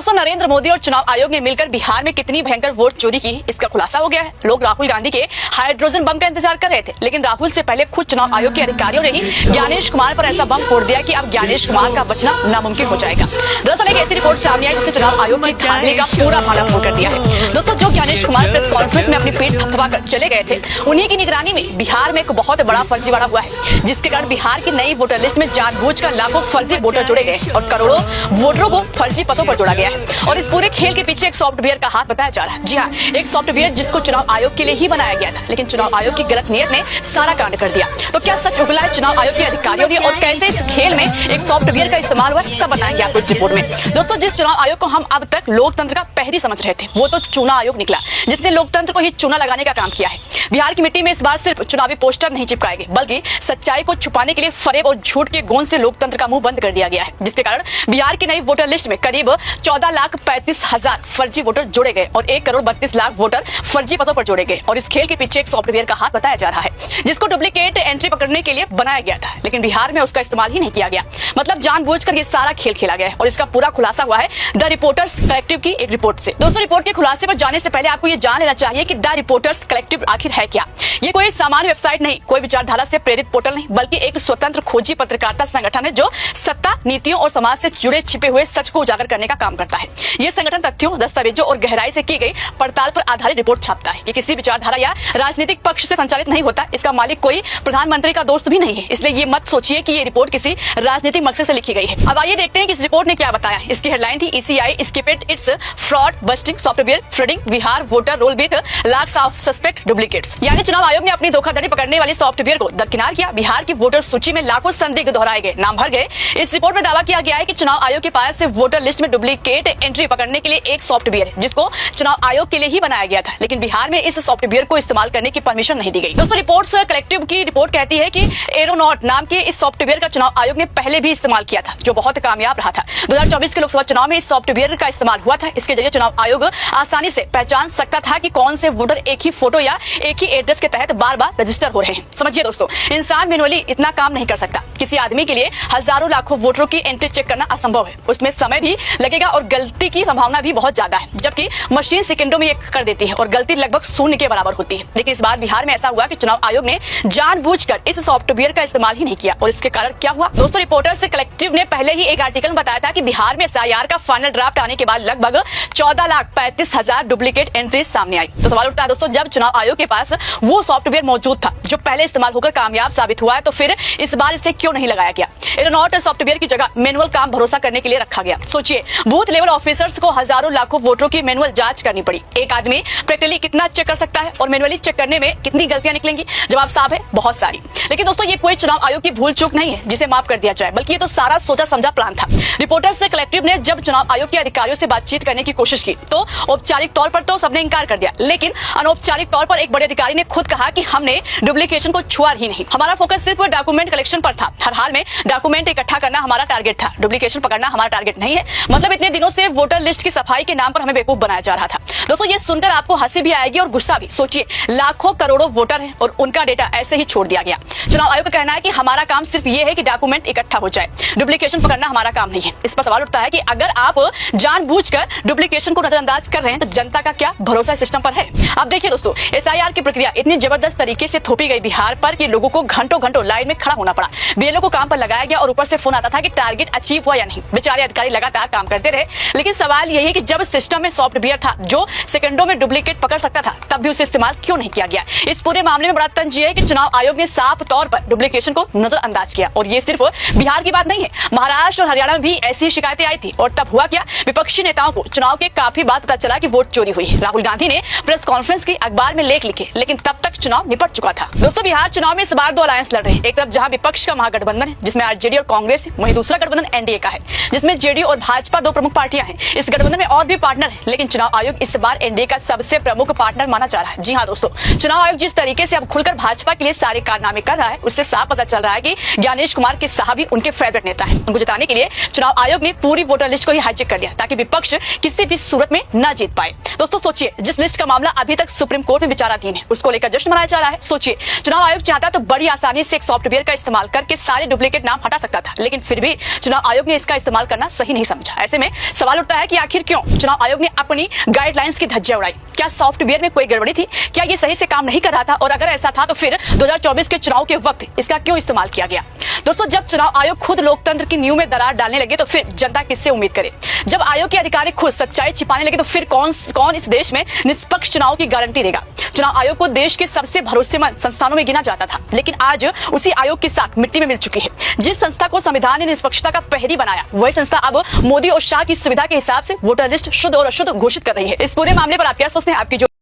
दोस्तों, नरेंद्र मोदी और चुनाव आयोग ने मिलकर बिहार में कितनी भयंकर वोट चोरी की, इसका खुलासा हो गया है। लोग राहुल गांधी के हाइड्रोजन बम का इंतजार कर रहे थे, लेकिन राहुल से पहले खुद चुनाव आयोग के अधिकारियों ने ही ज्ञानेश कुमार पर ऐसा बम फोड़ दिया कि अब ज्ञानेश कुमार का बचना नामुमकिन हो जाएगा। दरअसल एक ऐसी रिपोर्ट सामने आई जिससे चुनाव आयोग की धांधली का पूरा भाड़ा फोड़ कर दिया है। दोस्तों, जो ज्ञानेश कुमार प्रेस कॉन्फ्रेंस में अपनी पीठ थपथपाकर चले गए थे, उन्हीं की निगरानी में बिहार में एक बहुत बड़ा फर्जीवाड़ा हुआ है, जिसके कारण बिहार की नई वोटर लिस्ट में जानबूझकर लाखों फर्जी वोटर जुड़े गए और करोड़ों वोटरों को फर्जी पतों पर जोड़ा गया है। और इस पूरे खेल के पीछे एक सॉफ्टवेयर का हाथ बताया जा रहा है। जी हाँ, एक सॉफ्टवेयर जिसको चुनाव आयोग के लिए ही बनाया गया था, लेकिन चुनाव आयोग की गलत नीयत ने सारा कांड कर दिया। तो क्या सच उगला है चुनाव आयोग के अधिकारियों ने, और कैसे इस खेल में एक सॉफ्टवेयर का इस्तेमाल हुआ, सब बताएंगे आपको इस रिपोर्ट में। दोस्तों, जिस चुनाव आयोग को हम अब तक लोकतंत्र का पहरी समझ रहे थे, वो तो चुनाव आयोग निकला जिसने लोकतंत्र को ही चूना लगाने का काम किया है। बिहार की मिट्टी में इस बार सिर्फ चुनावी पोस्टर नहीं चिपकाए गए, बल्कि सच्चाई को छुपाने के लिए फरेब और झूठ के गोंद से लोकतंत्र का मुंह बंद कर दिया गया है, जिसके कारण बिहार की नई वोटर लिस्ट में करीब 14,35,000 फर्जी वोटर जोड़े गए और 1,32,00,000 वोटर फर्जी पदों पर जोड़े गए। और इस खेल के पीछे एक सॉफ्टवेयर का हाथ बताया जा रहा है, जिसको डुप्लीकेट एंट्री पकड़ने के लिए बनाया गया था, लेकिन बिहार में उसका इस्तेमाल ही नहीं किया गया। मतलब जानबूझकर ये सारा खेल खेला गया है, और इसका पूरा खुलासा हुआ है द रिपोर्टर्स कलेक्टिव की एक रिपोर्ट से। दोस्तों, रिपोर्ट के खुलासे पर जाने से पहले आपको ये जान लेना चाहिए कि द रिपोर्टर्स कलेक्टिव आखिर है क्या। ये कोई सामान्य वेबसाइट नहीं, कोई विचारधारा से प्रेरित पोर्टल नहीं, बल्कि एक स्वतंत्र खोजी पत्रकारिता संगठन है जो सत्ता, नीतियों और समाज से जुड़े छिपे हुए सच को उजागर करने का काम करता है। ये संगठन तथ्यों, दस्तावेजों और गहराई से की गई पड़ताल पर आधारित रिपोर्ट छापता है। ये किसी विचारधारा या राजनीतिक पक्ष से संचालित नहीं होता। इसका मालिक कोई प्रधानमंत्री का दोस्त भी नहीं है, इसलिए ये मत सोचिए कि ये रिपोर्ट किसी राजनीतिक मकसद से लिखी गई है। अब आइए देखते हैं कि इस रिपोर्ट ने क्या बताया। इसकी हेडलाइन थी ECI skip its fraud busting software flooding Bihar voter roll with lakhs of suspect duplicates. यानी चुनाव आयोग ने अपनी धोखाधड़ी पकड़ने वाली सॉफ्टवेयर को दरकिनार किया। बिहार की वोटर सूची में लाखों संदिग्ध दोहराए गए, नाम भर गए। इस रिपोर्ट में दावा किया गया है कि चुनाव आयोग के पास से वोटर लिस्ट में डुप्लीकेट एंट्री पकड़ने के लिए एक सॉफ्टवेयर है, जिसको चुनाव आयोग के लिए ही बनाया गया था, लेकिन बिहार में इस सॉफ्टवेयर को इस्तेमाल करने की परमिशन नहीं दी गई। दोस्तों, रिपोर्ट्स कलेक्टिव की रिपोर्ट कहती है कि एरोनॉट नाम के इस सॉफ्टवेयर का चुनाव आयोग ने पहले भी इस्तेमाल किया था, जो बहुत कामयाब रहा था। 2024 के लोकसभा चुनाव में इस सॉफ्टवेयर का इस्तेमाल हुआ था। इसके जरिए चुनाव आयोग आसानी से पहचान सकता था कि कौन से वोटर एक ही फोटो या एक ही एड्रेस के तहत बार बार रजिस्टर हो रहे हैं। समझिए दोस्तों, इंसान मैनुअली इतना काम नहीं कर सकता। किसी आदमी के लिए हजारों लाखों वोटरों की एंट्री चेक करना असंभव है, उसमें समय भी लगेगा और गलती की संभावना भी बहुत ज्यादा है, जबकि मशीन सेकंडों में ये कर देती है और गलती लगभग शून्य के बराबर होती है। लेकिन इस बार बिहार में ऐसा हुआ कि चुनाव आयोग ने जानबूझकर इस सॉफ्टवेयर का इस्तेमाल ही नहीं किया, और इसके कारण क्या हुआ। दोस्तों, रिपोर्टर्स कलेक्टिव ने पहले ही एक आर्टिकल में बताया था कि बिहार में SIR का फाइनल ड्राफ्ट आने के बाद लगभग 14,35,000 डुप्लीकेट एंट्रीज सामने आई। तो सवाल उठता है दोस्तों, जब चुनाव आयोग के पास वो सॉफ्टवेयर मौजूद था जो पहले इस्तेमाल होकर कामयाब साबित हुआ है, तो फिर इस बार इसे क्यों नहीं लगाया गया। एरोनॉट सॉफ्टवेयर की जगह मैनुअल काम भरोसा करने के लिए रखा गया। सोचिए, बूथ लेवल ऑफिसर्स को हजारों लाखों वोटरों की मैनुअल जांच करनी पड़ी। एक आदमी प्रैक्टिकली कितना चेक कर सकता है, और मैनुअली चेक करने में कितनी गलतियां निकलेंगी। जवाब साफ है, बहुत सारी। लेकिन दोस्तों, ये कोई चुनाव आयोग की भूल चूक नहीं है जिसे माफ कर दिया जाए, बल्कि ये तो सारा सोचा समझा प्लान था। रिपोर्टर्स से कलेक्टिव ने जब चुनाव आयोग के अधिकारियों से बातचीत करने की कोशिश की, तो औपचारिक तौर पर तो सबने इंकार कर दिया, लेकिन अनौपचारिक तौर पर एक बड़े अधिकारी ने खुद कहा कि हमने डुप्लीकेशन को छुआ ही नहीं, हमारा फोकस सिर्फ डॉक्यूमेंट कलेक्शन पर था। हर हाल में डॉक्यूमेंट इकट्ठा करना हमारा टारगेट था, डुप्लीकेशन पकड़ना हमारा टारगेट नहीं है। मतलब इतने दिनों से वोटर लिस्ट की सफाई के नाम पर हमें बेवकूफ बनाया जा रहा था। दोस्तों, ये सुनकर आपको हंसी भी आएगी और गुस्सा भी। सोचिए, लाखों करोड़ों वोटर हैं और उनका डेटा ऐसे ही छोड़ दिया गया। चुनाव आयोग का कहना है कि हमारा काम सिर्फ ये है कि डॉक्यूमेंट इकट्ठा हो जाए, डुप्लीकेशन पकड़ना हमारा काम नहीं है। इस पर सवाल उठता है कि अगर आप जानबूझकर डुप्लीकेशन को नजरअंदाज कर रहे हैं, तो जनता का क्या भरोसा सिस्टम पर है। अब देखिए दोस्तों, SIR की प्रक्रिया इतनी जबरदस्त तरीके से थोपी गई बिहार पर कि लोगों को घंटों घंटों लाइन में खड़ा होना पड़ा। BLO को काम पर लगाया गया और ऊपर से फोन आता था कि टारगेट अचीव हुआ या नहीं। बेचारे अधिकारी लगातार काम करते रहे, लेकिन सवाल यही है कि जब सिस्टम में सॉफ्टवेयर था जो सेकंडों में डुप्लीकेट पकड़ सकता था, तब भी उसे इस्तेमाल क्यों नहीं किया गया। इस पूरे मामले में बड़ा तंज ये है कि चुनाव आयोग ने साफ तौर पर डुप्लीकेशन को नजरअंदाज किया। और ये सिर्फ बिहार की बात नहीं है, महाराष्ट्र और हरियाणा में भी ऐसी शिकायतें आई थी। और तब हुआ क्या, विपक्षी नेताओं को चुनाव के काफी बाद पता चला कि वोट चोरी हुई है। राहुल गांधी ने प्रेस कॉन्फ्रेंस की, अखबार में लेख लिखे, लेकिन तब तक चुनाव निपट चुका था। दोस्तों, बिहार चुनाव में इस बार दो अलायंस लड़ रहे हैं। एक तरफ जहां विपक्ष का महागठबंधन है, जिसमें RJD और कांग्रेस है, वहीं दूसरा गठबंधन NDA का है, जिसमें JDU और भाजपा दो प्रमुख पार्टियां हैं। इस गठबंधन में और भी पार्टनर है, लेकिन चुनाव आयोग इस बार NDA का सबसे प्रमुख पार्टनर माना जा रहा है। जी हाँ दोस्तों, चुनाव आयोग जिस तरीके से अब खुलकर भाजपा के लिए सारे कारनामे कर रहा है, उससे साफ पता चल रहा है कि ज्ञानेश कुमार के साहब ही उनके फेवरेट नेता है। उनको जिताने के लिए चुनाव आयोग ने पूरी वोटर लिस्ट को ही हाईजेक कर लिया, ताकि विपक्ष किसी भी सूरत में न जीत पाए। दोस्तों, सोचिए, जिस लिस्ट का मामला अभी तक सुप्रीम कोर्ट में विचाराधीन है, उसको लेकर जश्न मनाया जा रहा है। सोचिए, चुनाव आयोग चाहता तो बड़ी आसानी से एक सॉफ्टवेयर का इस्तेमाल करके सारे डुप्लीकेट नाम हटा सकता था, लेकिन फिर भी चुनाव आयोग ने इसका इस्तेमाल करना सही नहीं समझा। ऐसे में सवाल उठता है कि आखिर क्यों चुनाव आयोग ने अपनी गाइडलाइंस की धज्जियां उड़ाई। क्या सॉफ्टवेयर में कोई गड़बड़ी थी? क्या ये सही से काम नहीं कर रहा था? और अगर ऐसा था तो फिर 2024 के चुनाव के वक्त इसका क्यों इस्तेमाल किया गया? दोस्तों, जब चुनाव आयोग खुद लोकतंत्र की नींव में दरार डालने लगे तो फिर जनता किससे उम्मीद करे? जब आयोग के अधिकारी खुद सच्चाई छिपाने लगे तो फिर कौन इस देश में निष्पक्ष चुनाव की गारंटी देगा? चुनाव आयोग को देश के सबसे भरोसेमंद संस्थानों में गिना जाता था, लेकिन आज उसी आयोग की साख मिट्टी में मिल चुकी है। जिस संस्था को संविधान ने निष्पक्षता का प्रहरी बनाया, वही संस्था अब मोदी और शाह की सुविधा के हिसाब से वोटर लिस्ट शुद्ध और अशुद्ध घोषित कर रही है। इस पूरे मामले पर आप क्या सोचते हैं? आपकी जो